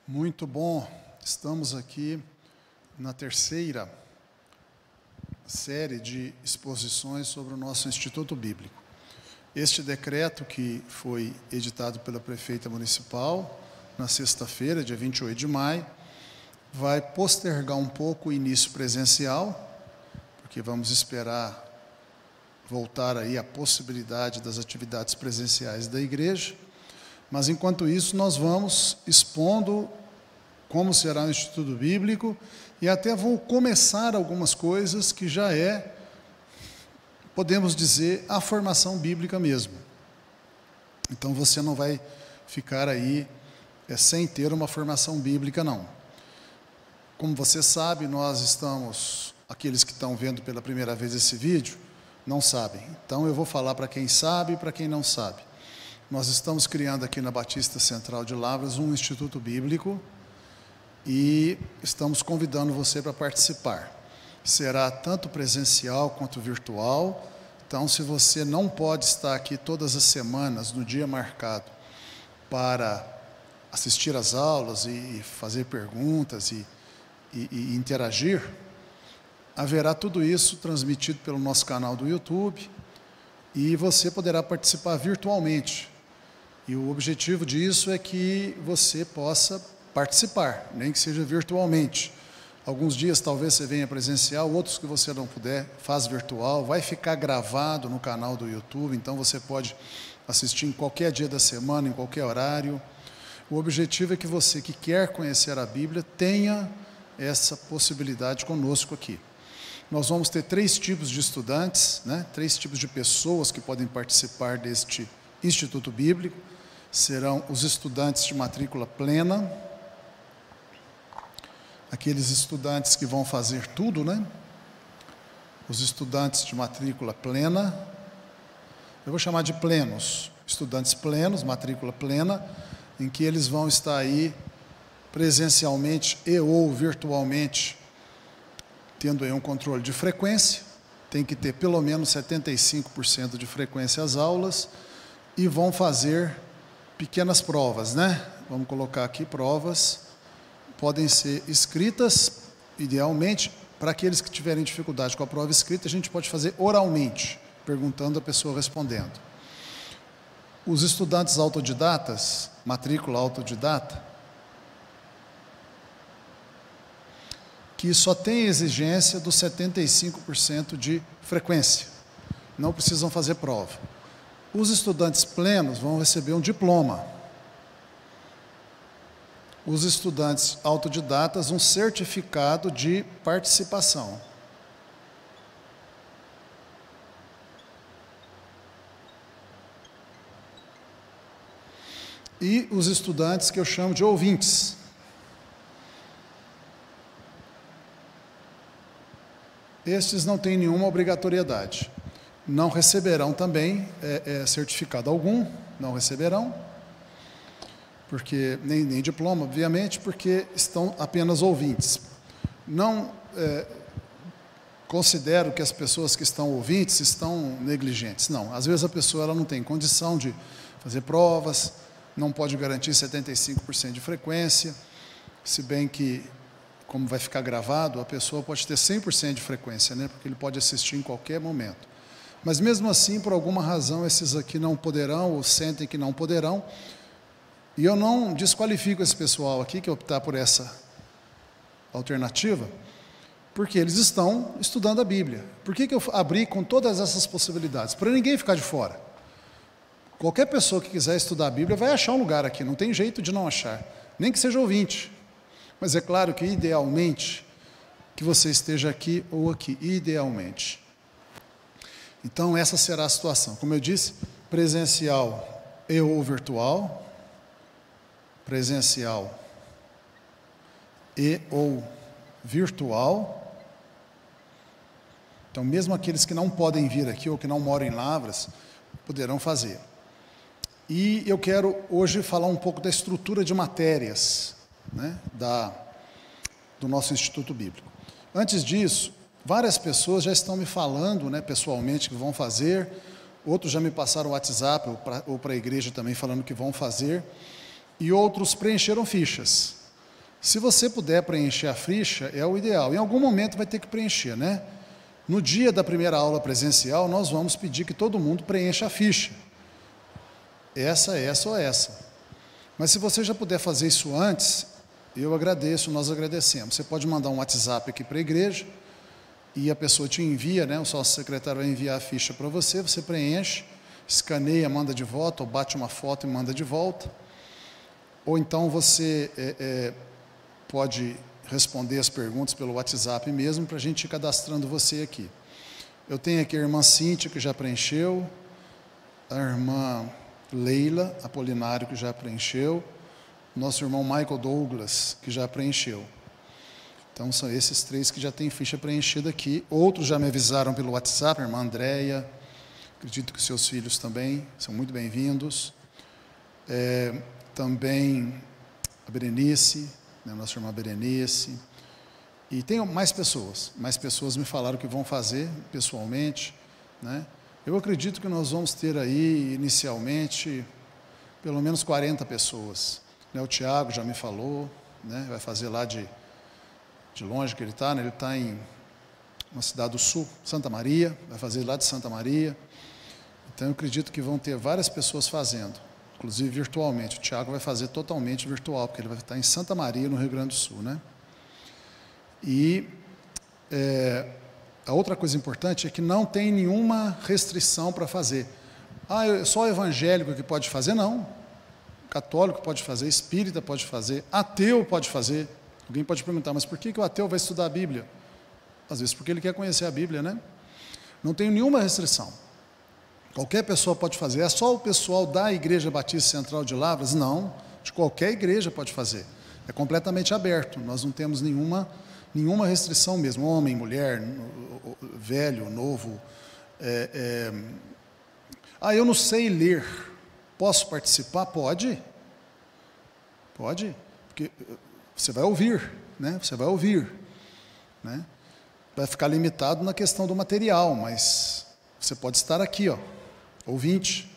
Muito bom, estamos aqui na terceira série de exposições sobre o nosso Instituto Bíblico. Este decreto, que foi editado pela prefeita municipal na sexta-feira, dia 28 de maio, vai postergar um pouco o início presencial, porque vamos esperar voltar aí a possibilidade das atividades presenciais da igreja, mas enquanto isso nós vamos expondo como será o Instituto Bíblico e até vou começar algumas coisas que já podemos dizer, a formação bíblica mesmo. Então você não vai ficar aí sem ter uma formação bíblica, não. Como você sabe, aqueles que estão vendo pela primeira vez esse vídeo, não sabem. Então eu vou falar para quem sabe e para quem não sabe. Nós estamos criando aqui na Batista Central de Lavras um Instituto Bíblico e estamos convidando você para participar. Será tanto presencial quanto virtual. Então, se você não pode estar aqui todas as semanas, no dia marcado, para assistir às aulas e fazer perguntas e interagir, haverá tudo isso transmitido pelo nosso canal do YouTube e você poderá participar virtualmente. E o objetivo disso é que você possa participar, nem que seja virtualmente. Alguns dias talvez você venha presencial, outros que você não puder, faz virtual, vai ficar gravado no canal do YouTube, então você pode assistir em qualquer dia da semana, em qualquer horário. O objetivo é que você que quer conhecer a Bíblia tenha essa possibilidade conosco aqui. Nós vamos ter 3 tipos de estudantes, 3 tipos de pessoas que podem participar deste Instituto Bíblico. Serão os estudantes de matrícula plena, aqueles estudantes que vão fazer tudo, Os estudantes de matrícula plena, eu vou chamar de plenos, estudantes plenos, matrícula plena, em que eles vão estar aí presencialmente e ou virtualmente, tendo aí um controle de frequência, tem que ter pelo menos 75% de frequência às aulas, e vão fazer pequenas provas, Vamos colocar aqui provas, podem ser escritas, idealmente, para aqueles que tiverem dificuldade com a prova escrita, a gente pode fazer oralmente, perguntando, a pessoa respondendo. Os estudantes autodidatas, matrícula autodidata, que só tem exigência dos 75% de frequência, não precisam fazer prova. Os estudantes plenos vão receber um diploma. Os estudantes autodidatas, um certificado de participação. E os estudantes que eu chamo de ouvintes. Estes não têm nenhuma obrigatoriedade. Não receberão também certificado algum, não receberão, porque nem diploma, obviamente, porque estão apenas ouvintes. Não considero que as pessoas que estão ouvintes estão negligentes, não. Às vezes a pessoa ela não tem condição de fazer provas, não pode garantir 75% de frequência, se bem que, como vai ficar gravado, a pessoa pode ter 100% de frequência, porque ele pode assistir em qualquer momento. Mas mesmo assim, por alguma razão, esses aqui não poderão, ou sentem que não poderão, e eu não desqualifico esse pessoal aqui, que optar por essa alternativa, porque eles estão estudando a Bíblia. Por que eu abri com todas essas possibilidades? Para ninguém ficar de fora. Qualquer pessoa que quiser estudar a Bíblia vai achar um lugar aqui, não tem jeito de não achar, nem que seja ouvinte. Mas é claro que, idealmente, que você esteja aqui ou aqui, idealmente. Então, essa será a situação. Como eu disse, presencial e ou virtual. Presencial e ou virtual. Então, mesmo aqueles que não podem vir aqui ou que não moram em Lavras, poderão fazer. E eu quero hoje falar um pouco da estrutura de matérias, do nosso Instituto Bíblico. Antes disso, várias pessoas já estão me falando, pessoalmente, que vão fazer, outros já me passaram o WhatsApp ou para a igreja também falando que vão fazer, e outros preencheram fichas. Se você puder preencher a ficha, é o ideal. Em algum momento vai ter que preencher, né? No dia da primeira aula presencial, nós vamos pedir que todo mundo preencha a ficha. Essa ou essa. Mas se você já puder fazer isso antes, eu agradeço, nós agradecemos. Você pode mandar um WhatsApp aqui para a igreja e a pessoa te envia, né? O sócio secretário vai enviar a ficha para você, você preenche, escaneia, manda de volta, ou bate uma foto e manda de volta. Ou então você pode responder as perguntas pelo WhatsApp mesmo, para a gente ir cadastrando você aqui. Eu tenho aqui a irmã Cíntia, que já preencheu, a irmã Leila Apolinário, que já preencheu, nosso irmão Michael Douglas, que já preencheu. Então, são esses 3 que já têm ficha preenchida aqui. Outros já me avisaram pelo WhatsApp, a irmã Andréia, acredito que seus filhos também são muito bem-vindos. Também a Berenice, né, nossa irmã Berenice. E tem mais pessoas me falaram que vão fazer pessoalmente, né? Eu acredito que nós vamos ter aí, inicialmente, pelo menos 40 pessoas. O Tiago já me falou, né? Vai fazer lá de longe que ele está, né? Ele está em uma cidade do sul, Santa Maria, vai fazer lá de Santa Maria. Então, eu acredito que vão ter várias pessoas fazendo, inclusive virtualmente. O Tiago vai fazer totalmente virtual, porque ele vai estar em Santa Maria, no Rio Grande do Sul, né? E a outra coisa importante é que não tem nenhuma restrição para fazer. É só o evangélico que pode fazer? Não. Católico pode fazer, espírita pode fazer, ateu pode fazer. Alguém pode perguntar, mas por que o ateu vai estudar a Bíblia? Às vezes porque ele quer conhecer a Bíblia, né? Não tem nenhuma restrição. Qualquer pessoa pode fazer. É só o pessoal da Igreja Batista Central de Lavras? Não. De qualquer igreja pode fazer. É completamente aberto. Nós não temos nenhuma restrição mesmo. Homem, mulher, velho, novo. Eu não sei ler. Posso participar? Pode. Pode. Porque você vai ouvir, né? Você vai ouvir, né? Vai ficar limitado na questão do material, mas você pode estar aqui, ó, ouvinte,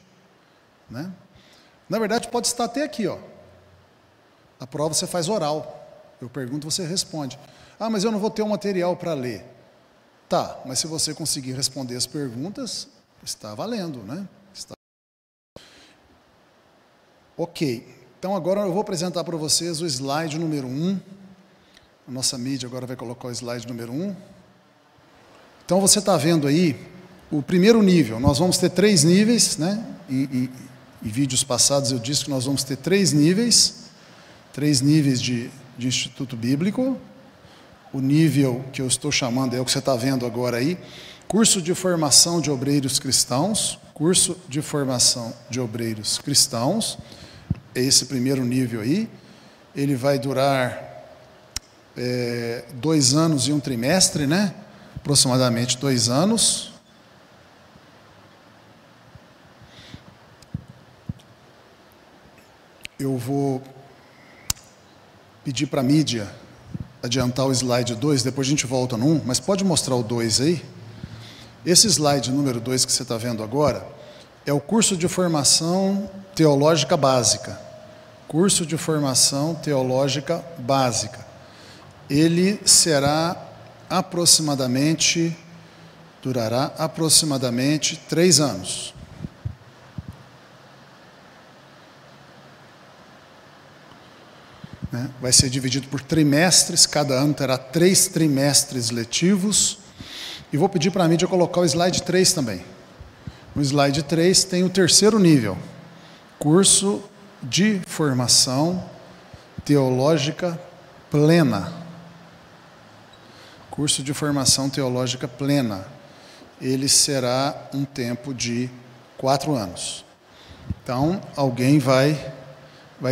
né? Na verdade, pode estar até aqui, ó. A prova você faz oral. Eu pergunto, você responde. Mas eu não vou ter um material para ler. Tá, mas se você conseguir responder as perguntas, está valendo, né? Ok. Então, agora eu vou apresentar para vocês o slide número 1. A nossa mídia agora vai colocar o slide número 1. Então, você está vendo aí o primeiro nível. Nós vamos ter 3 níveis, né? Em vídeos passados eu disse que nós vamos ter 3 níveis. 3 níveis de Instituto Bíblico. O nível que eu estou chamando é o que você está vendo agora aí. Curso de formação de obreiros cristãos. Curso de formação de obreiros cristãos. Esse primeiro nível aí, ele vai durar 2 anos e 1 trimestre, né? Aproximadamente 2 anos. Eu vou pedir para a mídia adiantar o slide 2, depois a gente volta no 1, mas pode mostrar o 2 aí? Esse slide número 2 que você está vendo agora é o curso de formação teológica básica. Curso de formação teológica básica. Ele durará aproximadamente 3 anos. Vai ser dividido por trimestres, cada ano terá 3 trimestres letivos. E vou pedir para a mídia colocar o slide 3 também. No slide 3 tem o terceiro nível. Curso de formação teológica plena. Curso de formação teológica plena. Ele será um tempo de 4 anos. Então, alguém vai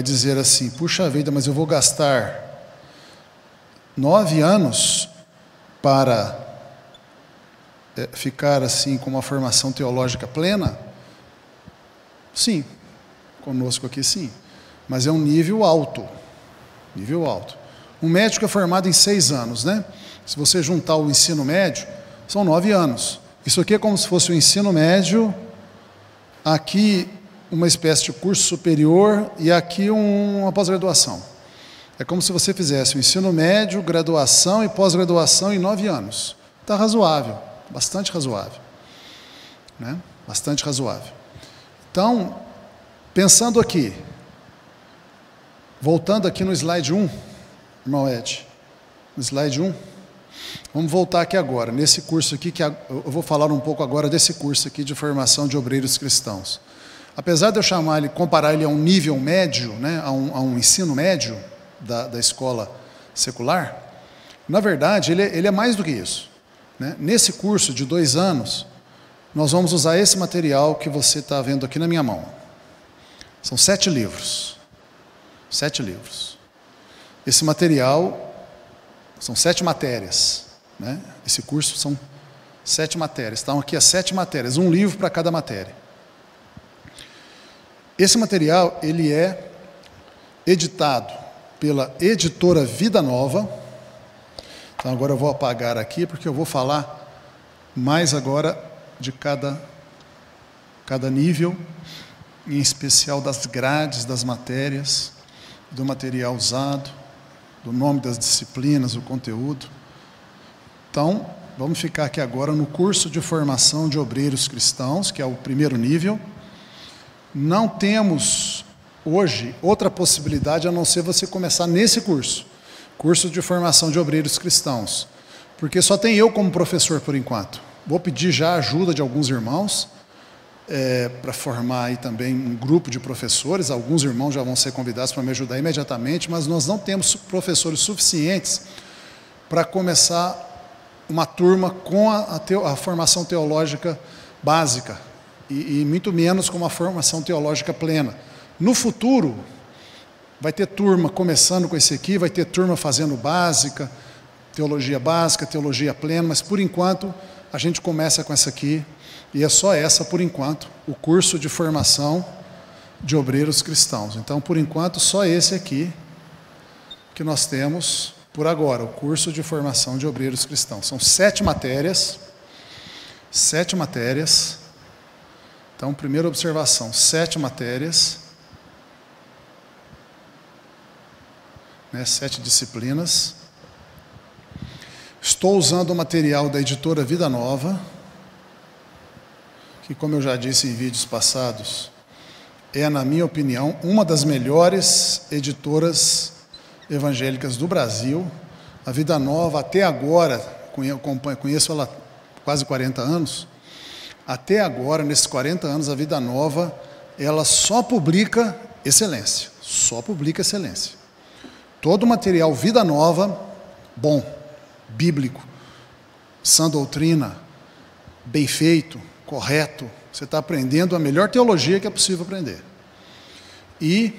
dizer assim, puxa vida, mas eu vou gastar 9 anos para ficar assim com uma formação teológica plena? Sim. Conosco aqui, sim. Mas é um nível alto. Nível alto. Um médico é formado em 6 anos, né? Se você juntar o ensino médio, são 9 anos. Isso aqui é como se fosse o ensino médio, aqui uma espécie de curso superior e aqui uma pós-graduação. É como se você fizesse o ensino médio, graduação e pós-graduação em 9 anos. Está razoável, bastante razoável, né? Bastante razoável. Então, pensando aqui, voltando aqui no slide 1, irmão Ed, no slide 1, vamos voltar aqui agora, nesse curso aqui, que eu vou falar um pouco agora desse curso aqui de formação de obreiros cristãos. Apesar de eu comparar ele a um nível médio, né, a um ensino médio da escola secular, na verdade, ele é mais do que isso, né? Nesse curso de 2 anos, nós vamos usar esse material que você está vendo aqui na minha mão. São 7 livros. 7 livros. Esse material são 7 matérias, né? Esse curso são 7 matérias. Estão aqui as 7 matérias, um livro para cada matéria. Esse material, ele é editado pela editora Vida Nova. Então agora eu vou apagar aqui, porque eu vou falar mais agora de cada nível, em especial das grades, das matérias, do material usado, do nome das disciplinas, o conteúdo. Então, vamos ficar aqui agora no curso de formação de obreiros cristãos, que é o primeiro nível. Não temos hoje outra possibilidade a não ser você começar nesse curso de formação de obreiros cristãos, porque só tem eu como professor por enquanto. Vou pedir já a ajuda de alguns irmãos para formar aí também um grupo de professores. Alguns irmãos já vão ser convidados para me ajudar imediatamente, mas nós não temos professores suficientes para começar uma turma com a formação teológica básica e muito menos com uma formação teológica plena. No futuro, vai ter turma começando com esse aqui, vai ter turma fazendo básica, teologia plena, mas por enquanto a gente começa com essa aqui, e é só essa por enquanto, o curso de formação de obreiros cristãos. Então, por enquanto, só esse aqui que nós temos por agora, o curso de formação de obreiros cristãos. São 7 matérias, 7 matérias. Então, primeira observação, 7 matérias, né, 7 disciplinas. Estou usando o material da editora Vida Nova, que, como eu já disse em vídeos passados, é, na minha opinião, uma das melhores editoras evangélicas do Brasil. A Vida Nova, até agora, conheço ela há quase 40 anos, até agora, nesses 40 anos, a Vida Nova, ela só publica excelência, só publica excelência. Todo o material Vida Nova, bom, bíblico, sã doutrina, bem feito, correto. Você está aprendendo a melhor teologia que é possível aprender. E,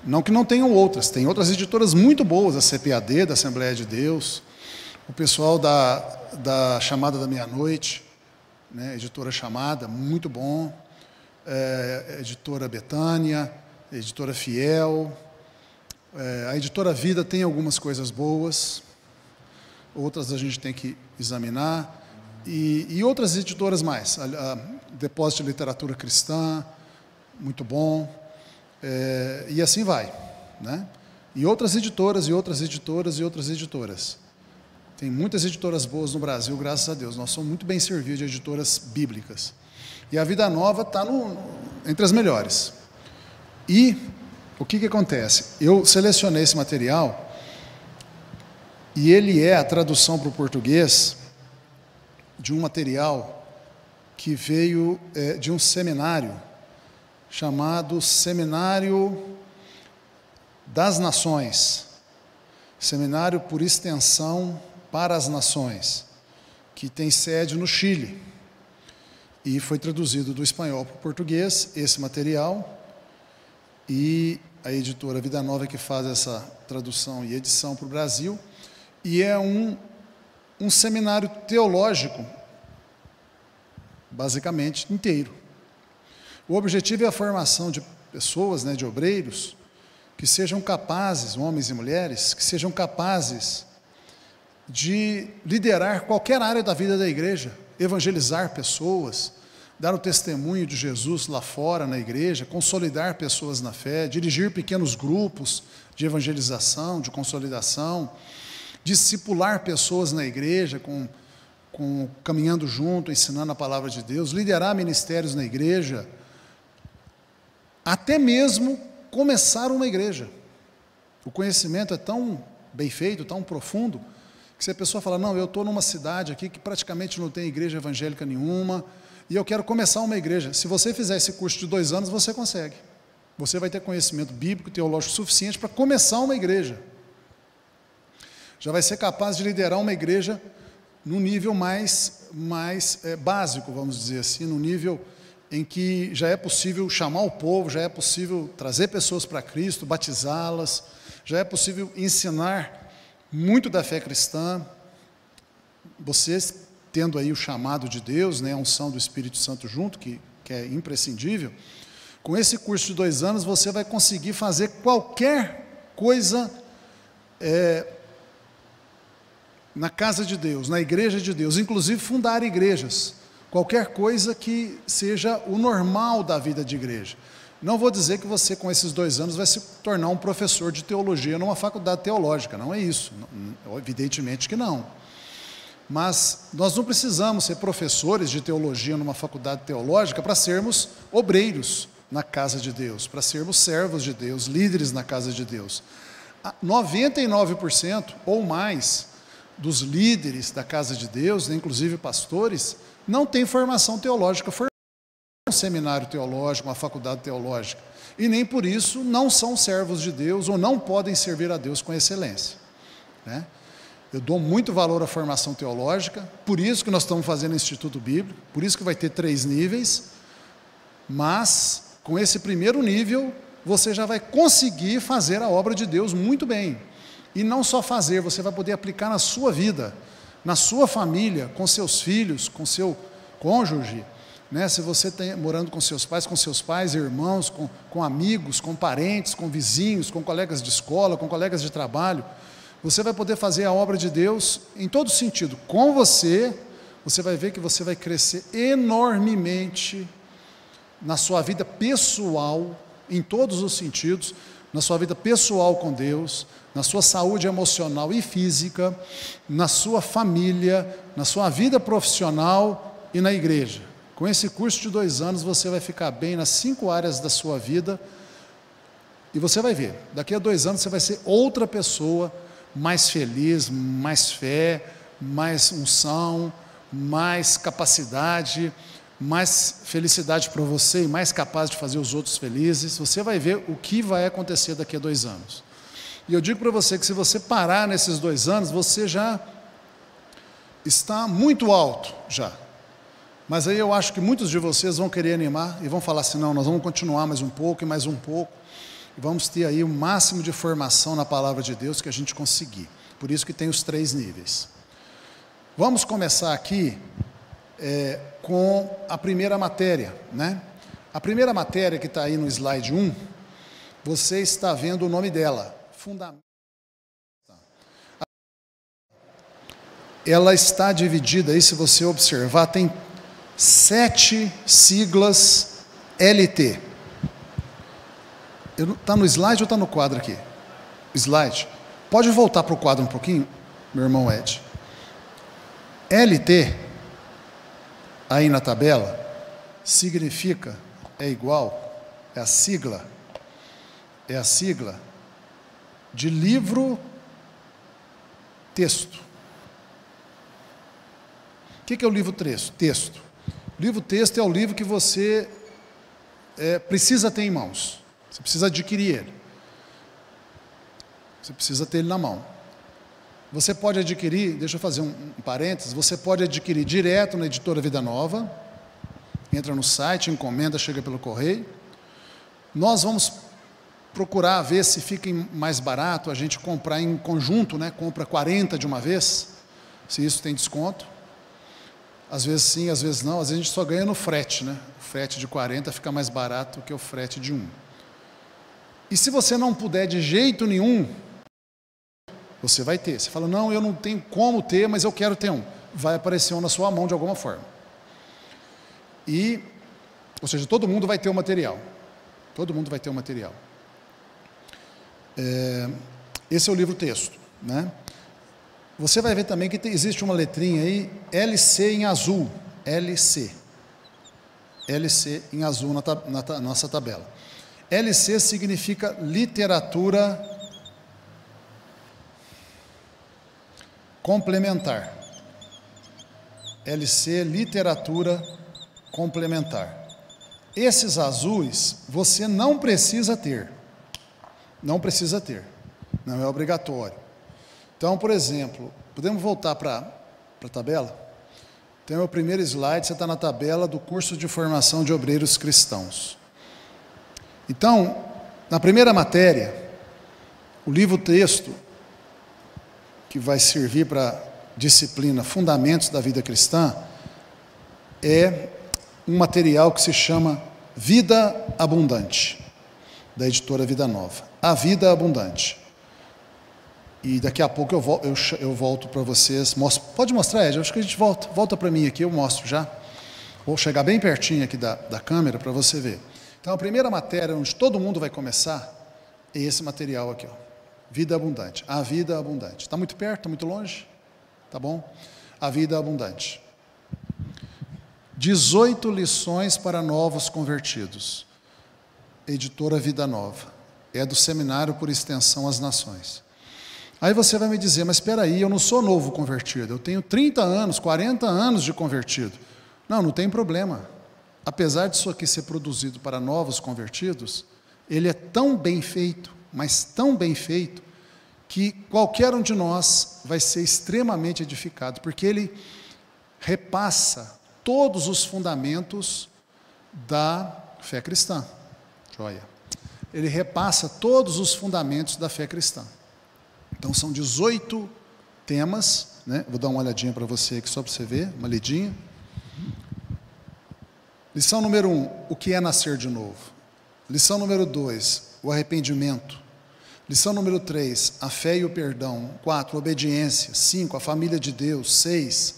não que não tenham outras, tem outras editoras muito boas, a CPAD, da Assembleia de Deus, o pessoal da Chamada da Meia-Noite, né, editora Chamada, muito bom, editora Betânia, editora Fiel, a editora Vida tem algumas coisas boas, outras a gente tem que examinar, e outras editoras mais, a Depósito de Literatura Cristã, muito bom, e assim vai, né? E outras editoras, e outras editoras, e outras editoras. Tem muitas editoras boas no Brasil, graças a Deus. Nós somos muito bem servidos de editoras bíblicas. E a Vida Nova está entre as melhores. E o que acontece? Eu selecionei esse material e ele é a tradução para o português de um material que veio de um seminário chamado Seminário das Nações, Seminário por Extensão para as Nações, que tem sede no Chile, e foi traduzido do espanhol para o português, esse material, e a editora Vida Nova que faz essa tradução e edição para o Brasil, e é um seminário teológico, basicamente, inteiro. O objetivo é a formação de pessoas, né, de obreiros, que sejam capazes, homens e mulheres, que sejam capazes de liderar qualquer área da vida da igreja, evangelizar pessoas, dar o testemunho de Jesus lá fora na igreja, consolidar pessoas na fé, dirigir pequenos grupos de evangelização, de consolidação, discipular pessoas na igreja, caminhando junto, ensinando a palavra de Deus, liderar ministérios na igreja, até mesmo começar uma igreja. O conhecimento é tão bem feito, tão profundo, que se a pessoa fala, não, eu estou numa cidade aqui que praticamente não tem igreja evangélica nenhuma, e eu quero começar uma igreja. Se você fizer esse curso de 2 anos, você consegue. Você vai ter conhecimento bíblico, teológico suficiente para começar uma igreja. Já vai ser capaz de liderar uma igreja num nível mais básico, vamos dizer assim, no nível em que já é possível chamar o povo, já é possível trazer pessoas para Cristo, batizá-las, já é possível ensinar muito da fé cristã. Vocês tendo aí o chamado de Deus, né, a unção do Espírito Santo junto, que é imprescindível, com esse curso de 2 anos você vai conseguir fazer qualquer coisa na casa de Deus, na igreja de Deus, inclusive fundar igrejas, qualquer coisa que seja o normal da vida de igreja. Não vou dizer que você com esses 2 anos vai se tornar um professor de teologia numa faculdade teológica, não é isso, evidentemente que não. Mas nós não precisamos ser professores de teologia numa faculdade teológica para sermos obreiros na casa de Deus, para sermos servos de Deus, líderes na casa de Deus. 99% ou mais dos líderes da casa de Deus, inclusive pastores, não têm formação teológica, um seminário teológico, uma faculdade teológica, e nem por isso não são servos de Deus ou não podem servir a Deus com excelência, né? Eu dou muito valor à formação teológica, por isso que nós estamos fazendo o Instituto Bíblico, por isso que vai ter 3 níveis, mas com esse primeiro nível, você já vai conseguir fazer a obra de Deus muito bem. E não só fazer, você vai poder aplicar na sua vida, na sua família, com seus filhos, com seu cônjuge, né? Se você está morando com seus pais, irmãos, com amigos, com parentes, com vizinhos, com colegas de escola, com colegas de trabalho, você vai poder fazer a obra de Deus em todo sentido. Com você vai ver que você vai crescer enormemente na sua vida pessoal, em todos os sentidos, na sua vida pessoal com Deus, na sua saúde emocional e física, na sua família, na sua vida profissional e na igreja. Com esse curso de 2 anos, você vai ficar bem nas 5 áreas da sua vida, e você vai ver, daqui a 2 anos você vai ser outra pessoa, mais feliz, mais fé, mais unção, mais capacidade, mais felicidade para você e mais capaz de fazer os outros felizes. Você vai ver o que vai acontecer daqui a 2 anos. E eu digo para você que se você parar nesses 2 anos, você já está muito alto já. Mas aí eu acho que muitos de vocês vão querer animar e vão falar assim, não, nós vamos continuar mais um pouco e mais um pouco. E vamos ter aí o máximo de formação na palavra de Deus que a gente conseguir. Por isso que tem os 3 níveis. Vamos começar aqui com a primeira matéria, né? A primeira matéria que está aí no slide 1, você está vendo o nome dela, Fundamento. Ela está dividida aí, se você observar, tem 7 siglas LT. Está no slide ou está no quadro aqui? Slide. Pode voltar para o quadro um pouquinho, meu irmão Ed. LT, aí na tabela, significa, é igual, é a sigla de livro texto. O que é o livro texto? O livro texto é o livro que você precisa ter em mãos. Você precisa adquirir ele. Você precisa ter ele na mão. Você pode adquirir, deixa eu fazer um parênteses, você pode adquirir direto na editora Vida Nova, entra no site, encomenda, chega pelo correio. Nós vamos procurar ver se fica mais barato a gente comprar em conjunto, né? Compra 40 de uma vez, se isso tem desconto. Às vezes sim, às vezes não, às vezes a gente só ganha no frete, né? O frete de 40 fica mais barato que o frete de 1. E se você não puder de jeito nenhum, você vai ter. Você fala, não, eu não tenho como ter, mas eu quero ter um. Vai aparecer um na sua mão de alguma forma. E Ou seja, todo mundo vai ter o material. Todo mundo vai ter o material. Esse é o livro-texto, né? Você vai ver também que existe uma letrinha aí, LC em azul. LC. LC em azul na nossa tabela. LC significa literatura complementar. LC, literatura complementar. Esses azuis você não precisa ter. Não precisa ter. Não é obrigatório. Então, por exemplo, podemos voltar para a tabela? Então, o primeiro slide, você está na tabela do curso de formação de obreiros cristãos. Então, na primeira matéria, o livro-texto, que vai servir para a disciplina Fundamentos da Vida Cristã, é um material que se chama Vida Abundante, da editora Vida Nova. A Vida Abundante. E daqui a pouco eu volto para vocês. Pode mostrar, Ed? Acho que a gente volta para mim aqui, eu mostro já. Vou chegar bem pertinho aqui da câmera para você ver. Então, a primeira matéria, onde todo mundo vai começar, é esse material aqui, ó. Vida Abundante. A Vida Abundante. Está muito perto? Está muito longe? Tá bom? A Vida Abundante. 18 lições para novos convertidos. Editora Vida Nova. É do Seminário por Extensão às Nações. Aí você vai me dizer, mas espera aí, eu não sou novo convertido, eu tenho 30 anos, 40 anos de convertido. Não tem problema. Apesar disso aqui ser produzido para novos convertidos, ele é tão bem feito, mas tão bem feito, que qualquer um de nós vai ser extremamente edificado, porque ele repassa todos os fundamentos da fé cristã. Joia. Ele repassa todos os fundamentos da fé cristã. Então, são 18 temas, né? Vou dar uma olhadinha para você aqui, só para você ver, uma lidinha. Lição número 1, o que é nascer de novo? Lição número 2, o arrependimento. Lição número 3, a fé e o perdão. 4, obediência. 5, a família de Deus. 6,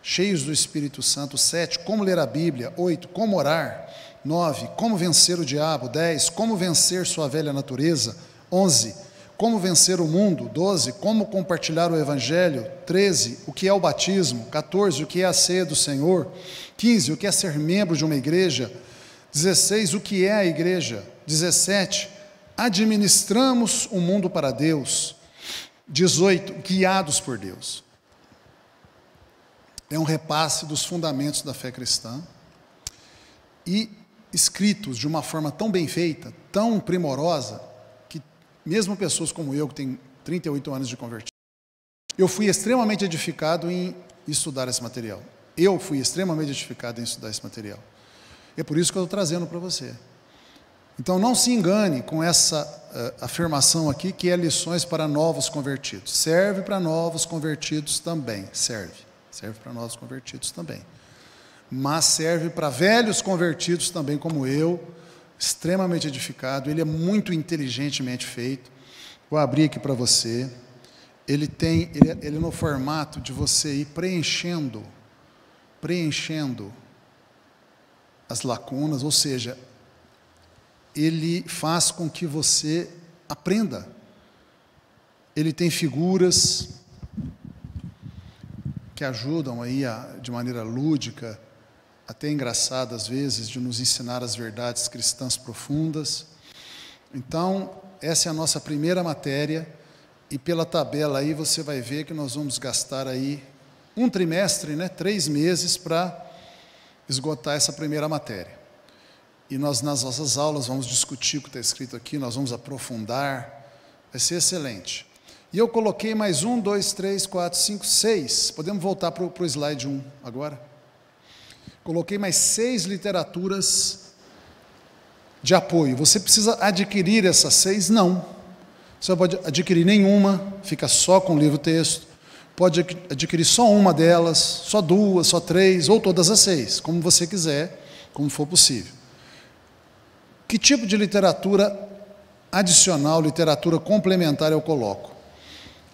cheios do Espírito Santo. 7, como ler a Bíblia. 8, como orar. 9, como vencer o diabo. 10, como vencer sua velha natureza. 11, como vencer o mundo. 12, como compartilhar o Evangelho. 13, o que é o batismo. 14, o que é a ceia do Senhor. 15, o que é ser membro de uma igreja. 16, o que é a igreja. 17, administramos o mundo para Deus. 18, guiados por Deus. É um repasse dos fundamentos da fé cristã e escritos de uma forma tão bem feita, tão primorosa, que mesmo pessoas como eu, que tem 38 anos de convertido, eu fui extremamente edificado em estudar esse material. Eu fui extremamente edificado em estudar esse material. É por isso que eu estou trazendo para você. Então, não se engane com essa afirmação aqui, que é lições para novos convertidos. Serve para novos convertidos também. Serve para novos convertidos também. Mas serve para velhos convertidos também, como eu, extremamente edificado. Ele é muito inteligentemente feito. Vou abrir aqui para você. Ele no formato de você ir preenchendo as lacunas, ou seja, ele faz com que você aprenda. Ele tem figuras que ajudam aí de maneira lúdica, até engraçada às vezes, de nos ensinar as verdades cristãs profundas. Então, essa é a nossa primeira matéria, e pela tabela aí você vai ver que nós vamos gastar aí um trimestre, 3 meses para esgotar essa primeira matéria. E nós, nas nossas aulas, vamos discutir o que está escrito aqui, nós vamos aprofundar, vai ser excelente. E eu coloquei mais 1, 2, 3, 4, 5, 6, podemos voltar para o slide 1 agora? Coloquei mais 6 literaturas de apoio. Você precisa adquirir essas 6? Não. Você pode adquirir nenhuma, fica só com o livro-texto. Pode adquirir só uma delas, só 2, só 3, ou todas as 6, como você quiser, como for possível. Que tipo de literatura adicional, literatura complementar eu coloco?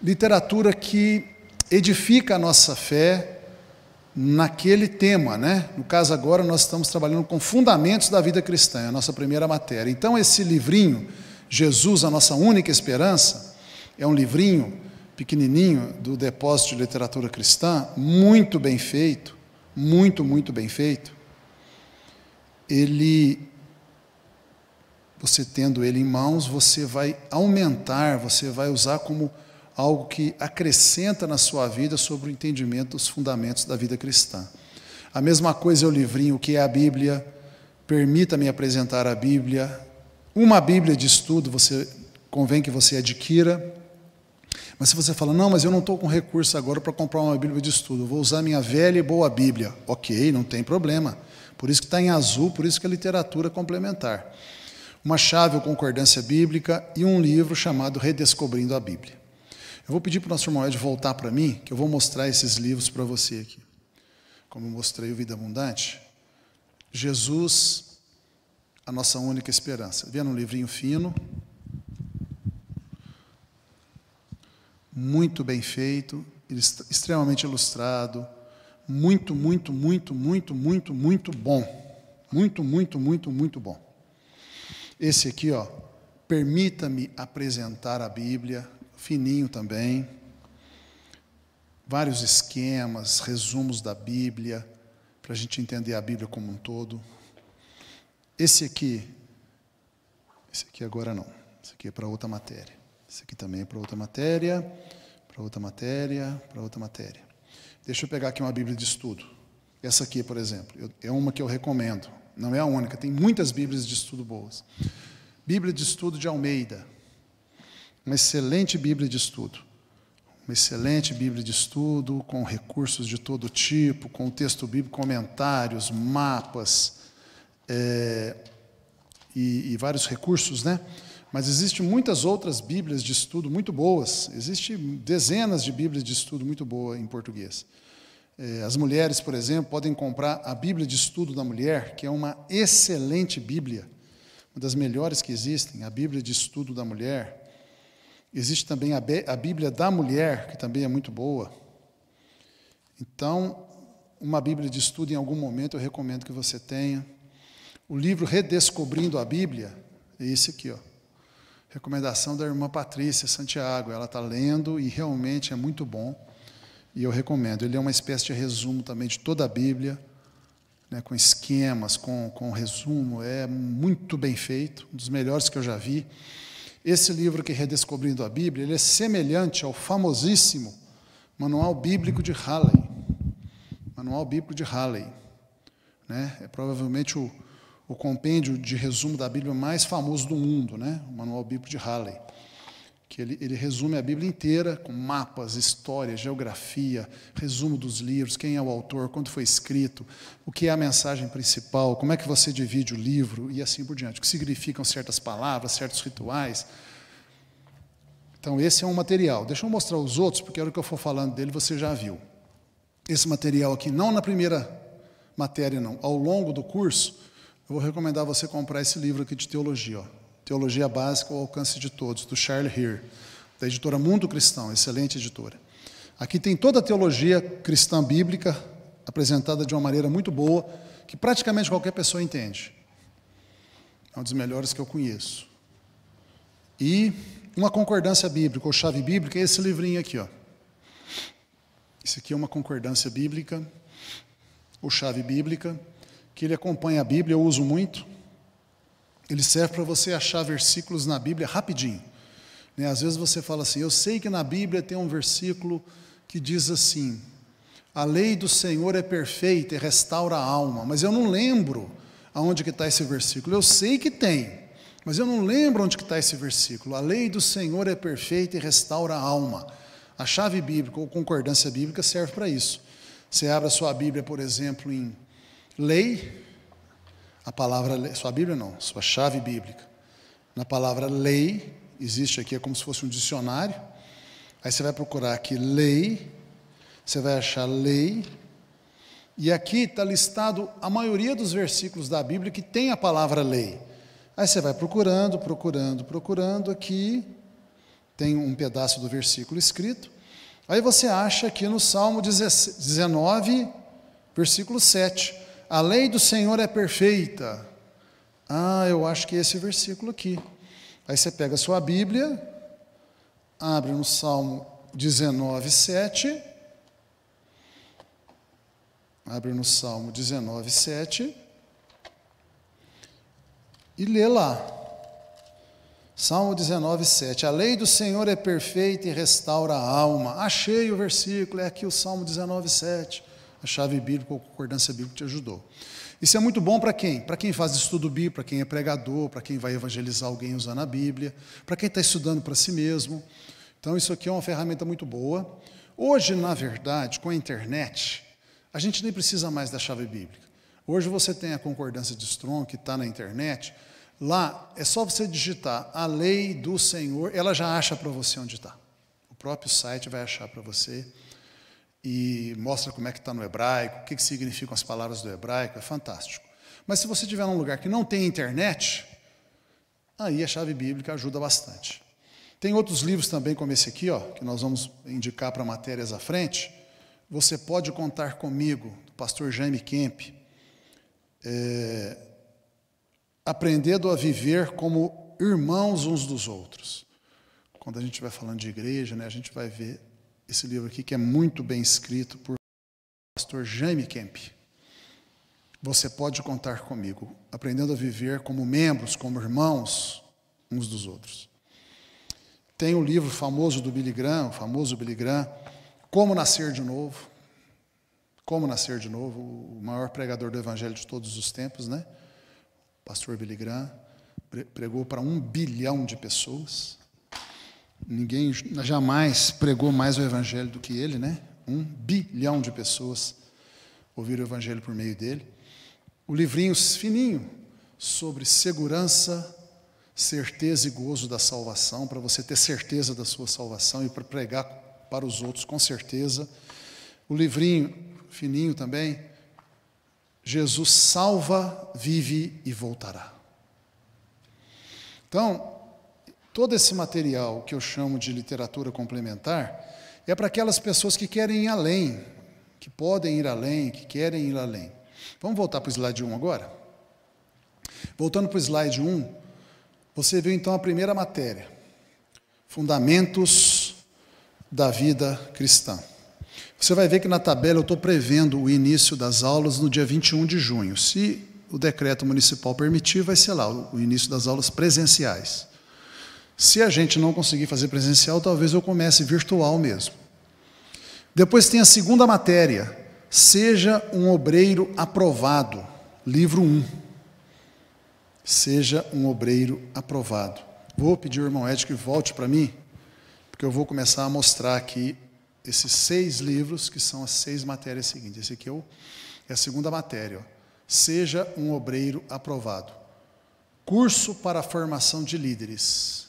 Literatura que edifica a nossa fé naquele tema, né? No caso agora nós estamos trabalhando com fundamentos da vida cristã, é a nossa primeira matéria. Então esse livrinho, Jesus, a nossa única esperança, é um livrinho pequenininho do Depósito de Literatura Cristã, muito bem feito, muito bem feito. Você tendo ele em mãos, você vai aumentar, você vai usar como algo que acrescenta na sua vida sobre o entendimento dos fundamentos da vida cristã. A mesma coisa é o livrinho que é a Bíblia, permita-me apresentar a Bíblia. Uma Bíblia de estudo, convém que você adquira. Mas se você fala, não, mas eu não estou com recurso agora para comprar uma Bíblia de estudo, eu vou usar minha velha e boa Bíblia. Ok, não tem problema. Por isso que está em azul, por isso que é literatura complementar. Uma chave ou concordância bíblica e um livro chamado Redescobrindo a Bíblia. Eu vou pedir para o nosso irmão Ed voltar para mim, que eu vou mostrar esses livros para você aqui. Como eu mostrei o Vida Abundante, Jesus, a nossa única esperança. Vendo um livrinho fino, muito bem feito, extremamente ilustrado, muito bom. Muito bom. Esse aqui, ó, permita-me apresentar a Bíblia, fininho também. Vários esquemas, resumos da Bíblia, para a gente entender a Bíblia como um todo. Esse aqui agora não, esse aqui é para outra matéria. Esse aqui também é para outra matéria, para outra matéria, para outra matéria. Deixa eu pegar aqui uma Bíblia de estudo. Essa aqui, por exemplo, é uma que eu recomendo. Não é a única, tem muitas Bíblias de estudo boas. Bíblia de estudo de Almeida. Uma excelente Bíblia de estudo. Uma excelente Bíblia de estudo, com recursos de todo tipo, com o texto bíblico, comentários, mapas, e vários recursos, né? Mas existem muitas outras Bíblias de estudo muito boas. Existem dezenas de Bíblias de estudo muito boas em português. As mulheres, por exemplo, podem comprar a Bíblia de Estudo da Mulher, que é uma excelente Bíblia, uma das melhores que existem, a Bíblia de Estudo da Mulher. Existe também a Bíblia da Mulher, que também é muito boa. Então, uma Bíblia de estudo, em algum momento, eu recomendo que você tenha. O livro Redescobrindo a Bíblia, é esse aqui, ó. Recomendação da irmã Patrícia Santiago. Ela está lendo e realmente é muito bom. E eu recomendo. Ele é uma espécie de resumo também de toda a Bíblia, né, com esquemas, com resumo. É muito bem feito, um dos melhores que eu já vi. Esse livro que é Redescobrindo a Bíblia, ele é semelhante ao famosíssimo Manual Bíblico de Halley. Manual Bíblico de Halley, né? É provavelmente o compêndio de resumo da Bíblia mais famoso do mundo, né? O Manual Bíblico de Halley. Que ele resume a Bíblia inteira, com mapas, história, geografia, resumo dos livros, quem é o autor, quando foi escrito, o que é a mensagem principal, como é que você divide o livro, e assim por diante, o que significam certas palavras, certos rituais. Então, esse é um material. Deixa eu mostrar os outros, porque a hora que eu for falando dele, você já viu. Esse material aqui, não na primeira matéria, não. Ao longo do curso, eu vou recomendar você comprar esse livro aqui de teologia, ó. Teologia Básica ao Alcance de Todos, do Charles Heer, da editora Mundo Cristão, excelente editora. Aqui tem toda a teologia cristã bíblica, apresentada de uma maneira muito boa, que praticamente qualquer pessoa entende. É um dos melhores que eu conheço. E uma concordância bíblica, ou chave bíblica, é esse livrinho aqui, ó. Esse aqui é uma concordância bíblica, ou chave bíblica, que ele acompanha a Bíblia, eu uso muito. Ele serve para você achar versículos na Bíblia rapidinho. Né? Às vezes você fala assim, eu sei que na Bíblia tem um versículo que diz assim, a lei do Senhor é perfeita e restaura a alma, mas eu não lembro aonde que está esse versículo. Eu sei que tem, mas eu não lembro onde que está esse versículo. A lei do Senhor é perfeita e restaura a alma. A chave bíblica ou concordância bíblica serve para isso. Você abre a sua Bíblia, por exemplo, em lei. A palavra, sua Bíblia não, sua chave bíblica. Na palavra lei, existe aqui, é como se fosse um dicionário. Aí você vai procurar aqui lei, você vai achar lei, e aqui está listado a maioria dos versículos da Bíblia que tem a palavra lei. Aí você vai procurando, aqui tem um pedaço do versículo escrito. Aí você acha aqui no Salmo 19, Versículo 7. A lei do Senhor é perfeita. Eu acho que é esse versículo aqui. Aí você pega a sua Bíblia, abre no Salmo 19, 7. Abre no Salmo 19, 7. E lê lá. Salmo 19, 7. A lei do Senhor é perfeita e restaura a alma. Achei o versículo, é aqui o Salmo 19, 7. A chave bíblica, a concordância bíblica te ajudou. Isso é muito bom para quem? Para quem faz estudo bíblico, para quem é pregador, para quem vai evangelizar alguém usando a Bíblia, para quem está estudando para si mesmo. Então, isso aqui é uma ferramenta muito boa. Hoje, na verdade, com a internet, a gente nem precisa mais da chave bíblica. Hoje você tem a concordância de Strong, que está na internet. Lá, é só você digitar a lei do Senhor, ela já acha para você onde está. O próprio site vai achar para você e mostra como é que está no hebraico, o que significam as palavras do hebraico, é fantástico. Mas se você estiver num lugar que não tem internet, aí a chave bíblica ajuda bastante. Tem outros livros também, como esse aqui, que nós vamos indicar para matérias à frente. Você pode contar comigo, do pastor Jaime Kemp, aprendendo a viver como irmãos uns dos outros. Quando a gente vai falando de igreja, a gente vai ver esse livro aqui, que é muito bem escrito por pastor Jaime Kemp. Você pode contar comigo, aprendendo a viver como membros, como irmãos uns dos outros. Tem o livro famoso do Billy Graham, o famoso Billy Graham, Como Nascer de Novo. Como Nascer de Novo, o maior pregador do evangelho de todos os tempos, pastor Billy Graham, pregou para 1 bilhão de pessoas. Ninguém jamais pregou mais o evangelho do que ele, 1 bilhão de pessoas ouviram o evangelho por meio dele. O livrinho fininho sobre segurança, certeza e gozo da salvação, para você ter certeza da sua salvação e para pregar para os outros com certeza. O livrinho fininho também, Jesus salva, vive e voltará. Então, todo esse material que eu chamo de literatura complementar é para aquelas pessoas que querem ir além, que podem ir além, que querem ir além. Vamos voltar para o slide 1 agora? Voltando para o slide 1, você viu então a primeira matéria, Fundamentos da Vida Cristã. Você vai ver que na tabela eu estou prevendo o início das aulas no dia 21 de junho. Se o decreto municipal permitir, vai ser lá, o início das aulas presenciais. Se a gente não conseguir fazer presencial, talvez eu comece virtual mesmo. Depois tem a segunda matéria, Seja um Obreiro Aprovado, livro 1. Seja um Obreiro Aprovado. Vou pedir ao irmão Ed que volte para mim, porque eu vou começar a mostrar aqui esses 6 livros, que são as 6 matérias seguintes. Esse aqui é a segunda matéria. Seja um Obreiro Aprovado. Curso para a formação de líderes.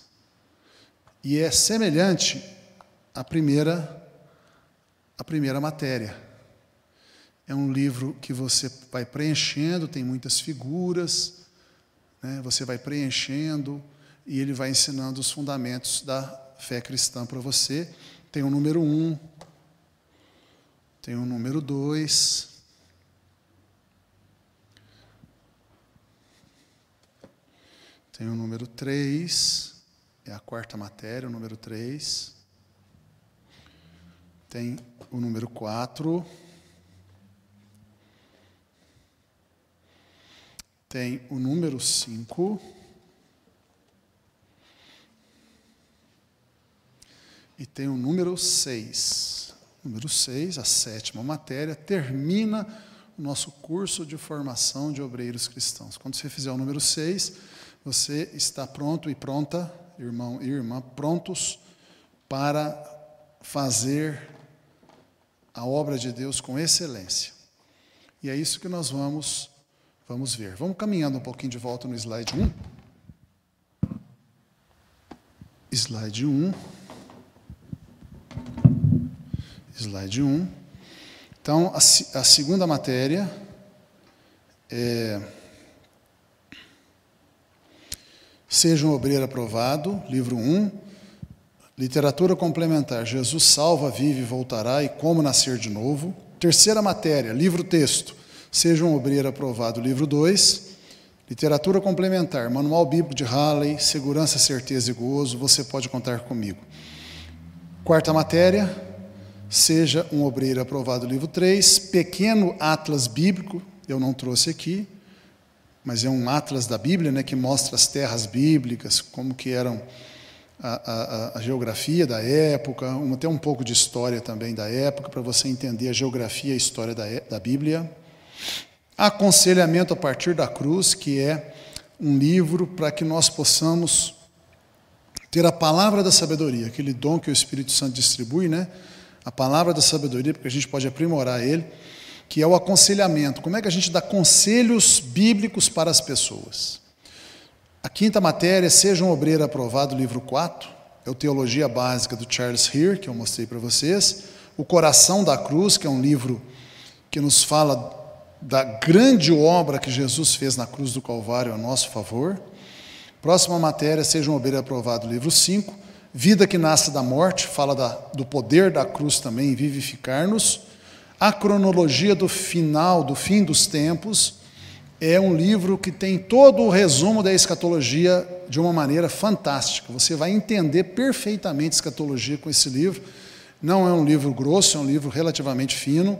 E é semelhante à primeira matéria. É um livro que você vai preenchendo, tem muitas figuras, você vai preenchendo e ele vai ensinando os fundamentos da fé cristã para você. Tem o número 1, tem o número 2, tem o número 3, é a quarta matéria, o número 3. Tem o número 4. Tem o número 5. E tem o número 6. Número 6, a 7ª matéria, termina o nosso curso de formação de obreiros cristãos. Quando você fizer o número 6, você está pronto e pronta, irmão e irmã, prontos para fazer a obra de Deus com excelência. E é isso que nós vamos ver. Vamos caminhando um pouquinho de volta no slide 1. Slide 1. Slide 1. Então, a segunda matéria é Seja um Obreiro Aprovado, livro 1. Literatura complementar, Jesus salva, vive e voltará e como nascer de novo. Terceira matéria, livro-texto. Seja um obreiro aprovado, livro 2. Literatura complementar, Manual Bíblico de Halley, Segurança, Certeza e Gozo, você pode contar comigo. Quarta matéria, seja um obreiro aprovado, livro 3. Pequeno Atlas Bíblico, eu não trouxe aqui, mas é um atlas da Bíblia, né, que mostra as terras bíblicas, como que eram a geografia da época, tem um pouco de história também da época, para você entender a geografia e a história da Bíblia. Aconselhamento a partir da cruz, que é um livro para que nós possamos ter a palavra da sabedoria, aquele dom que o Espírito Santo distribui, né? A palavra da sabedoria, porque a gente pode aprimorar ele, que é o aconselhamento. Como é que a gente dá conselhos bíblicos para as pessoas? A quinta matéria, seja um obreiro aprovado, livro 4, é o Teologia Básica do Charles Heer, que eu mostrei para vocês. O Coração da Cruz, que é um livro que nos fala da grande obra que Jesus fez na cruz do Calvário a nosso favor. Próxima matéria, seja um obreiro aprovado, livro 5. Vida que nasce da morte, fala do poder da cruz também em vivificar-nos. A cronologia do fim dos tempos, é um livro que tem todo o resumo da escatologia de uma maneira fantástica. Você vai entender perfeitamente a escatologia com esse livro. Não é um livro grosso, é um livro relativamente fino.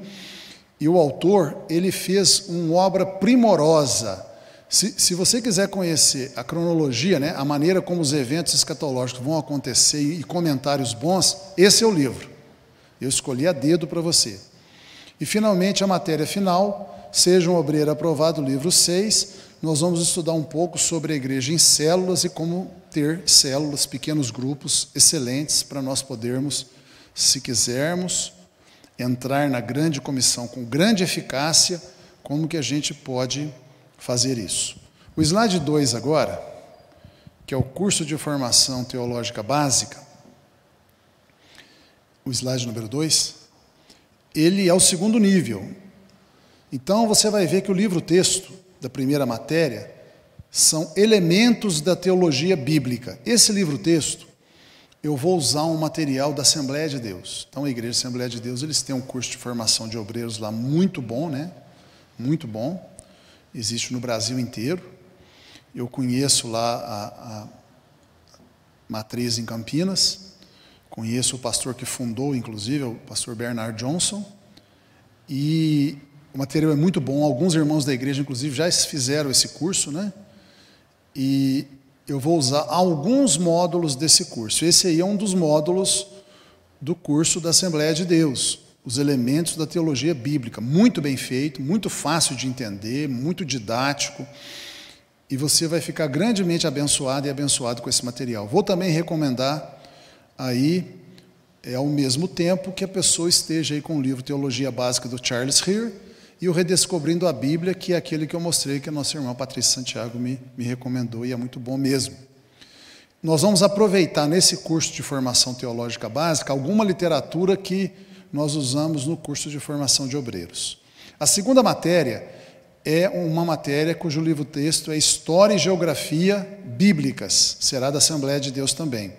E o autor, ele fez uma obra primorosa. Se você quiser conhecer a cronologia, né, a maneira como os eventos escatológicos vão acontecer e comentários bons, esse é o livro. Eu escolhi a dedo para você. E, finalmente, a matéria final, seja um obreiro aprovado, livro 6, nós vamos estudar um pouco sobre a igreja em células e como ter células, pequenos grupos excelentes para nós podermos, se quisermos, entrar na grande comissão com grande eficácia, como que a gente pode fazer isso. O slide 2 agora, que é o curso de formação teológica básica, o slide número 2, ele é o segundo nível. Então, você vai ver que o livro-texto da primeira matéria são elementos da teologia bíblica. Esse livro-texto, eu vou usar um material da Assembleia de Deus. Então, a Igreja Assembleia de Deus, eles têm um curso de formação de obreiros lá muito bom, né? Muito bom. Existe no Brasil inteiro. Eu conheço lá a matriz em Campinas. Conheço o pastor que fundou, inclusive, o pastor Bernard Johnson. E o material é muito bom. Alguns irmãos da igreja, inclusive, já fizeram esse curso, né? E eu vou usar alguns módulos desse curso. Esse aí é um dos módulos do curso da Assembleia de Deus, os elementos da teologia bíblica, muito bem feito, muito fácil de entender, muito didático, e você vai ficar grandemente abençoado e abençoado com esse material. Vou também recomendar aí, ao mesmo tempo, que a pessoa esteja aí com o livro Teologia Básica do Charles Heer e o Redescobrindo a Bíblia, que é aquele que eu mostrei, que a nossa irmã Patrícia Santiago me recomendou, e é muito bom mesmo. Nós vamos aproveitar nesse curso de formação teológica básica alguma literatura que nós usamos no curso de formação de obreiros. A segunda matéria é uma matéria cujo livro-texto é História e Geografia Bíblicas, será da Assembleia de Deus também.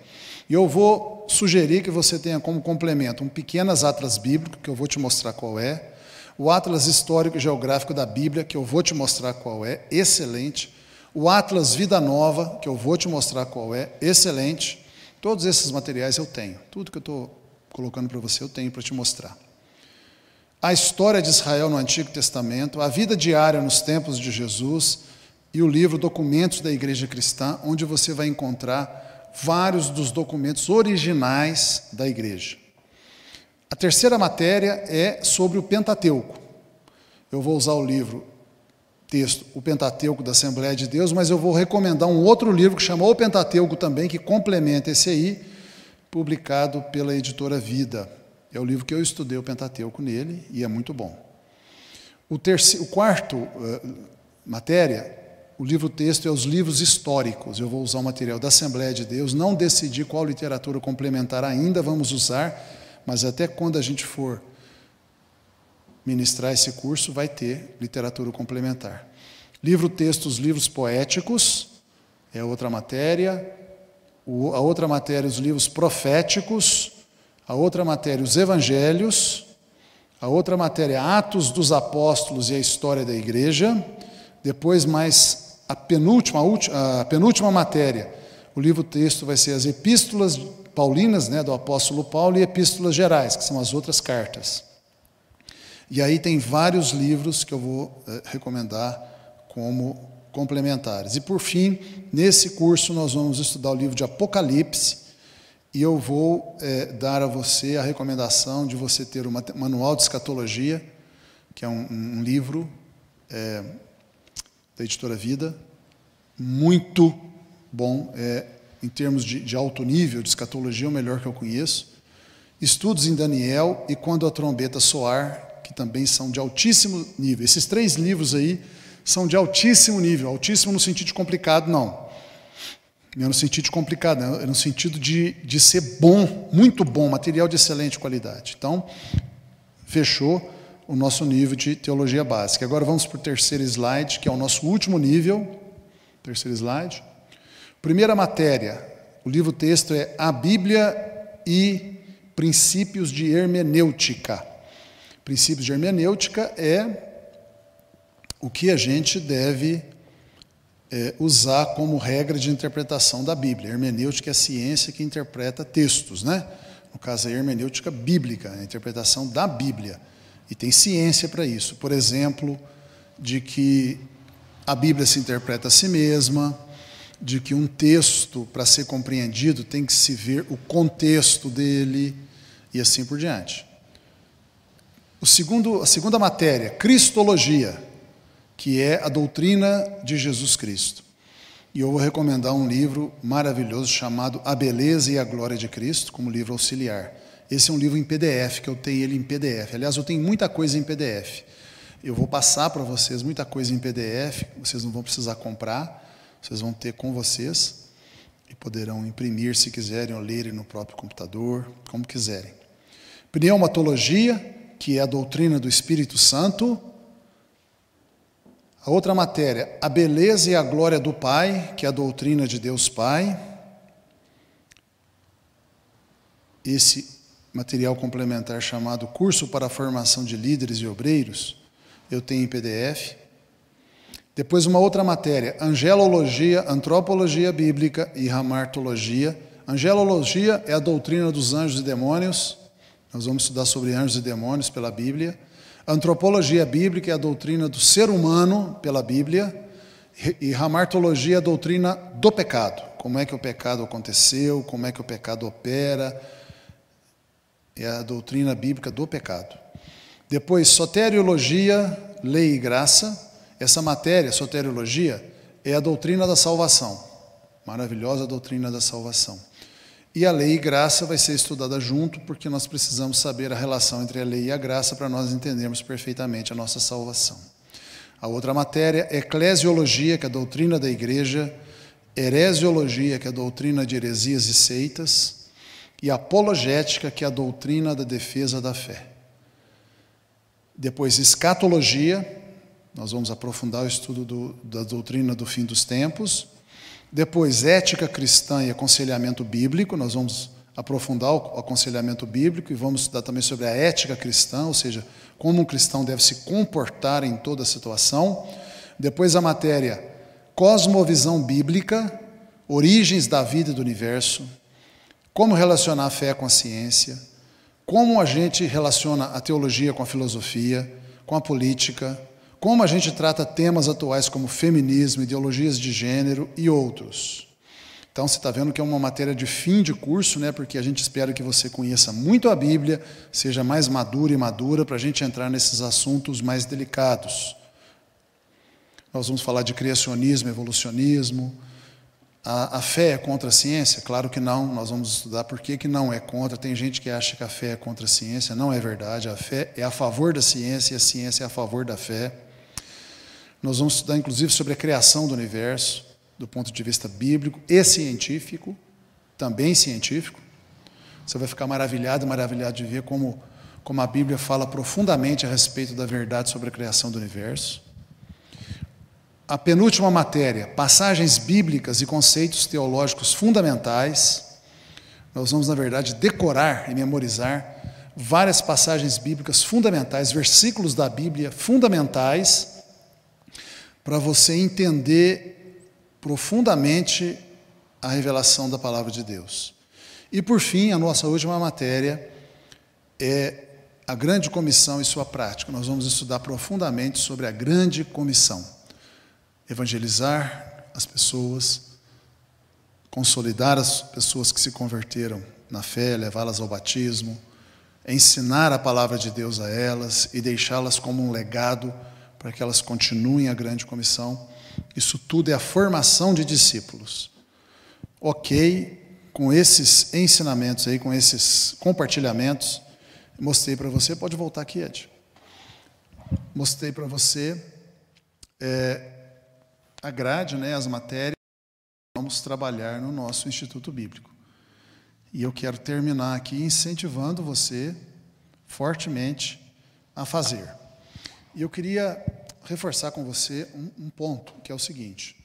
E eu vou sugerir que você tenha como complemento um pequenas atlas bíblico, que eu vou te mostrar qual é, o Atlas Histórico e Geográfico da Bíblia, que eu vou te mostrar qual é, excelente, o Atlas Vida Nova, que eu vou te mostrar qual é, excelente. Todos esses materiais eu tenho, tudo que eu estou colocando para você eu tenho para te mostrar. A história de Israel no Antigo Testamento, a vida diária nos tempos de Jesus e o livro Documentos da Igreja Cristã, onde você vai encontrar vários dos documentos originais da igreja. A terceira matéria é sobre o Pentateuco. Eu vou usar o livro-texto, o Pentateuco da Assembleia de Deus, mas eu vou recomendar um outro livro que chama O Pentateuco também, que complementa esse aí, publicado pela editora Vida. É o livro que eu estudei o Pentateuco nele e é muito bom. O quarto matéria, o livro-texto é os livros históricos. Eu vou usar o material da Assembleia de Deus, não decidi qual literatura complementar ainda vamos usar, mas até quando a gente for ministrar esse curso, vai ter literatura complementar. Livro-texto, os livros poéticos, é outra matéria. A outra matéria, os livros proféticos. A outra matéria, os evangelhos. A outra matéria é Atos dos Apóstolos e a História da Igreja. Depois, mais a penúltima matéria, o livro-texto vai ser as Epístolas Paulinas, né, do apóstolo Paulo, e Epístolas Gerais, que são as outras cartas. E aí tem vários livros que eu vou recomendar como complementares. E por fim, nesse curso nós vamos estudar o livro de Apocalipse, e eu vou dar a você a recomendação de você ter o Manual de Escatologia, que é um livro da Editora Vida, muito bom, em termos de alto nível de escatologia, o melhor que eu conheço. Estudos em Daniel e Quando a Trombeta Soar, que também são de altíssimo nível. Esses 3 livros aí são de altíssimo nível, altíssimo no sentido de complicado, não. Não é no sentido de complicado, não, é no sentido de ser bom, muito bom, material de excelente qualidade. Então, fechou o nosso nível de teologia básica. Agora vamos para o terceiro slide, que é o nosso último nível. Terceiro slide. Primeira matéria, o livro-texto é A Bíblia e Princípios de Hermenêutica. Princípios de hermenêutica é o que a gente deve usar como regra de interpretação da Bíblia. Hermenêutica é a ciência que interpreta textos, né? No caso, a hermenêutica bíblica, a interpretação da Bíblia. E tem ciência para isso. Por exemplo, de que a Bíblia se interpreta a si mesma, de que um texto, para ser compreendido, tem que se ver o contexto dele, e assim por diante. A segunda matéria, Cristologia, que é a doutrina de Jesus Cristo. E eu vou recomendar um livro maravilhoso chamado A Beleza e a Glória de Cristo, como livro auxiliar. Esse é um livro em PDF, que eu tenho ele em PDF. Aliás, eu tenho muita coisa em PDF. Eu vou passar para vocês muita coisa em PDF, vocês não vão precisar comprar, vocês vão ter com vocês e poderão imprimir se quiserem ou lerem no próprio computador, como quiserem. Pneumatologia, que é a doutrina do Espírito Santo. A outra matéria, a beleza e a glória do Pai, que é a doutrina de Deus Pai. Esse material complementar chamado Curso para a Formação de Líderes e Obreiros, eu tenho em PDF. Depois uma outra matéria, Angelologia, Antropologia Bíblica e Ramartologia. Angelologia é a doutrina dos anjos e demônios. Nós vamos estudar sobre anjos e demônios pela Bíblia. Antropologia Bíblica é a doutrina do ser humano pela Bíblia. E Ramartologia é a doutrina do pecado. Como é que o pecado aconteceu, como é que o pecado opera. É a doutrina bíblica do pecado. Depois, soteriologia, lei e graça. Essa matéria, soteriologia, é a doutrina da salvação. Maravilhosa doutrina da salvação. E a lei e graça vai ser estudada junto, porque nós precisamos saber a relação entre a lei e a graça para nós entendermos perfeitamente a nossa salvação. A outra matéria, eclesiologia, que é a doutrina da igreja, heresiologia, que é a doutrina de heresias e seitas, e apologética, que é a doutrina da defesa da fé. Depois, escatologia, nós vamos aprofundar o estudo da doutrina do fim dos tempos. Depois, ética cristã e aconselhamento bíblico, nós vamos aprofundar o aconselhamento bíblico e vamos estudar também sobre a ética cristã, ou seja, como um cristão deve se comportar em toda situação. Depois, a matéria cosmovisão bíblica, origens da vida e do universo, como relacionar a fé com a ciência, como a gente relaciona a teologia com a filosofia, com a política, como a gente trata temas atuais como feminismo, ideologias de gênero e outros. Então, você está vendo que é uma matéria de fim de curso, né? Porque a gente espera que você conheça muito a Bíblia, seja mais maduro e madura, para a gente entrar nesses assuntos mais delicados. Nós vamos falar de criacionismo, evolucionismo. A fé é contra a ciência? Claro que não. Nós vamos estudar por que não é contra. Tem gente que acha que a fé é contra a ciência. Não é verdade. A fé é a favor da ciência e a ciência é a favor da fé. Nós vamos estudar, inclusive, sobre a criação do universo, do ponto de vista bíblico e científico, também científico. Você vai ficar maravilhado de ver como a Bíblia fala profundamente a respeito da verdade sobre a criação do universo. A penúltima matéria, passagens bíblicas e conceitos teológicos fundamentais. Nós vamos, na verdade, decorar e memorizar várias passagens bíblicas fundamentais, versículos da Bíblia fundamentais, para você entender profundamente a revelação da palavra de Deus. E por fim, a nossa última matéria é a grande comissão e sua prática. Nós vamos estudar profundamente sobre a grande comissão. Evangelizar as pessoas, consolidar as pessoas que se converteram na fé, levá-las ao batismo, ensinar a palavra de Deus a elas e deixá-las como um legado para que elas continuem a grande comissão. Isso tudo é a formação de discípulos. Ok, com esses ensinamentos aí, com esses compartilhamentos, mostrei para você, pode voltar aqui, Ed. Mostrei para você a grade, né, as matérias que vamos trabalhar no nosso Instituto Bíblico. E eu quero terminar aqui incentivando você fortemente a fazer. E eu queria reforçar com você um ponto, que é o seguinte: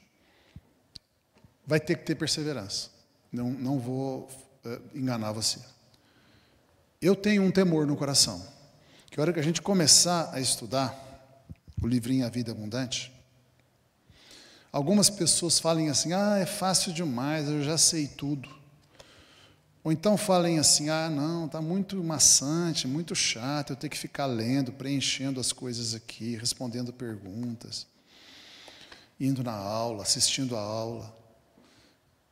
vai ter que ter perseverança. Não vou enganar você. Eu tenho um temor no coração, que a hora que a gente começar a estudar o livrinho A Vida Abundante, algumas pessoas falem assim: é fácil demais, eu já sei tudo. Ou então falem assim: não, está muito maçante, muito chato, eu tenho que ficar lendo, preenchendo as coisas aqui, respondendo perguntas, indo na aula, assistindo a aula.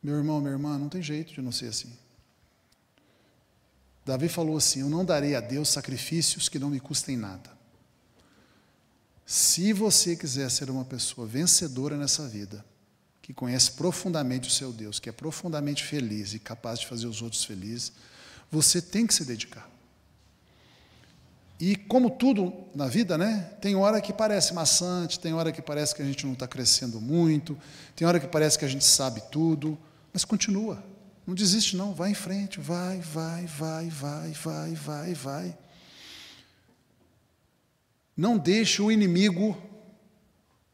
Meu irmão, minha irmã, não tem jeito de não ser assim. Davi falou assim: eu não darei a Deus sacrifícios que não me custem nada. Se você quiser ser uma pessoa vencedora nessa vida, que conhece profundamente o seu Deus, que é profundamente feliz e capaz de fazer os outros felizes, você tem que se dedicar. E como tudo na vida, né, tem hora que parece maçante, tem hora que parece que a gente não está crescendo muito, tem hora que parece que a gente sabe tudo, mas continua, não desiste não, vai em frente, vai. Não deixe o inimigo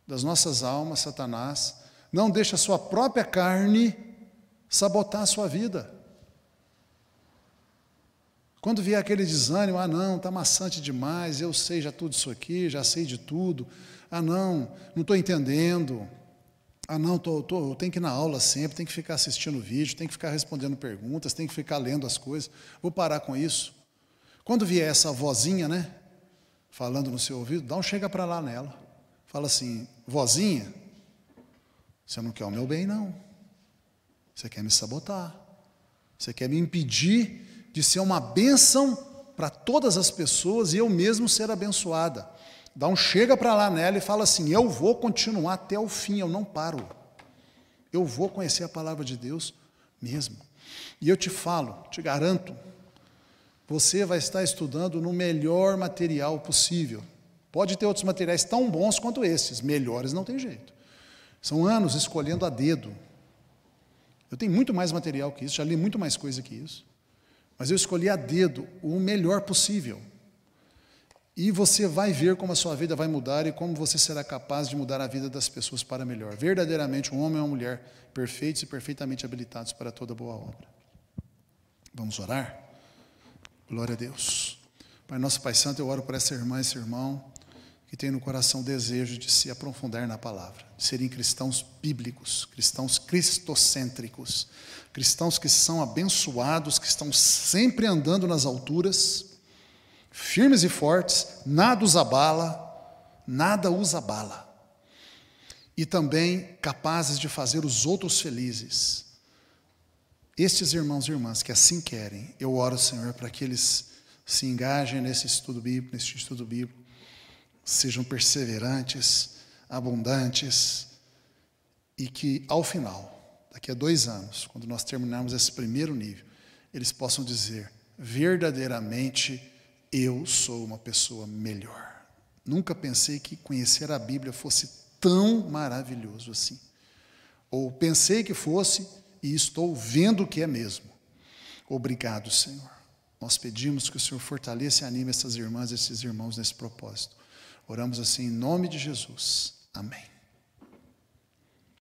das nossas almas, Satanás, não deixe a sua própria carne sabotar a sua vida. Quando vier aquele desânimo: não, está maçante demais, eu sei já tudo isso aqui, já sei de tudo, não estou entendendo, não, eu tenho que ir na aula sempre, tenho que ficar assistindo vídeo, tenho que ficar respondendo perguntas, tenho que ficar lendo as coisas, vou parar com isso. Quando vier essa vozinha, né, falando no seu ouvido, dá um chega para lá nela, fala assim: vozinha, você não quer o meu bem, não. Você quer me sabotar. Você quer me impedir de ser uma bênção para todas as pessoas e eu mesmo ser abençoada. Dá um chega para lá nela e fala assim: eu vou continuar até o fim, eu não paro. Eu vou conhecer a palavra de Deus mesmo. E eu te falo, te garanto, você vai estar estudando no melhor material possível. Pode ter outros materiais tão bons quanto esses, melhores não tem jeito. São anos escolhendo a dedo. Eu tenho muito mais material que isso, já li muito mais coisa que isso. Mas eu escolhi a dedo o melhor possível. E você vai ver como a sua vida vai mudar e como você será capaz de mudar a vida das pessoas para melhor. Verdadeiramente, um homem e uma mulher perfeitos e perfeitamente habilitados para toda boa obra. Vamos orar? Glória a Deus. Pai nosso, Pai Santo, eu oro por essa irmã e esse irmão que tem no coração o desejo de se aprofundar na palavra, de serem cristãos bíblicos, cristãos cristocêntricos, cristãos que são abençoados, que estão sempre andando nas alturas, firmes e fortes, nada os abala, e também capazes de fazer os outros felizes. Estes irmãos e irmãs que assim querem, eu oro, Senhor, para que eles se engajem nesse estudo bíblico, sejam perseverantes, abundantes, e que ao final, daqui a 2 anos, quando nós terminarmos esse primeiro nível, eles possam dizer: verdadeiramente eu sou uma pessoa melhor. Nunca pensei que conhecer a Bíblia fosse tão maravilhoso assim. Ou pensei que fosse e estou vendo que é mesmo. Obrigado, Senhor. Nós pedimos que o Senhor fortaleça e anime essas irmãs e esses irmãos nesse propósito. Oramos assim em nome de Jesus. Amém.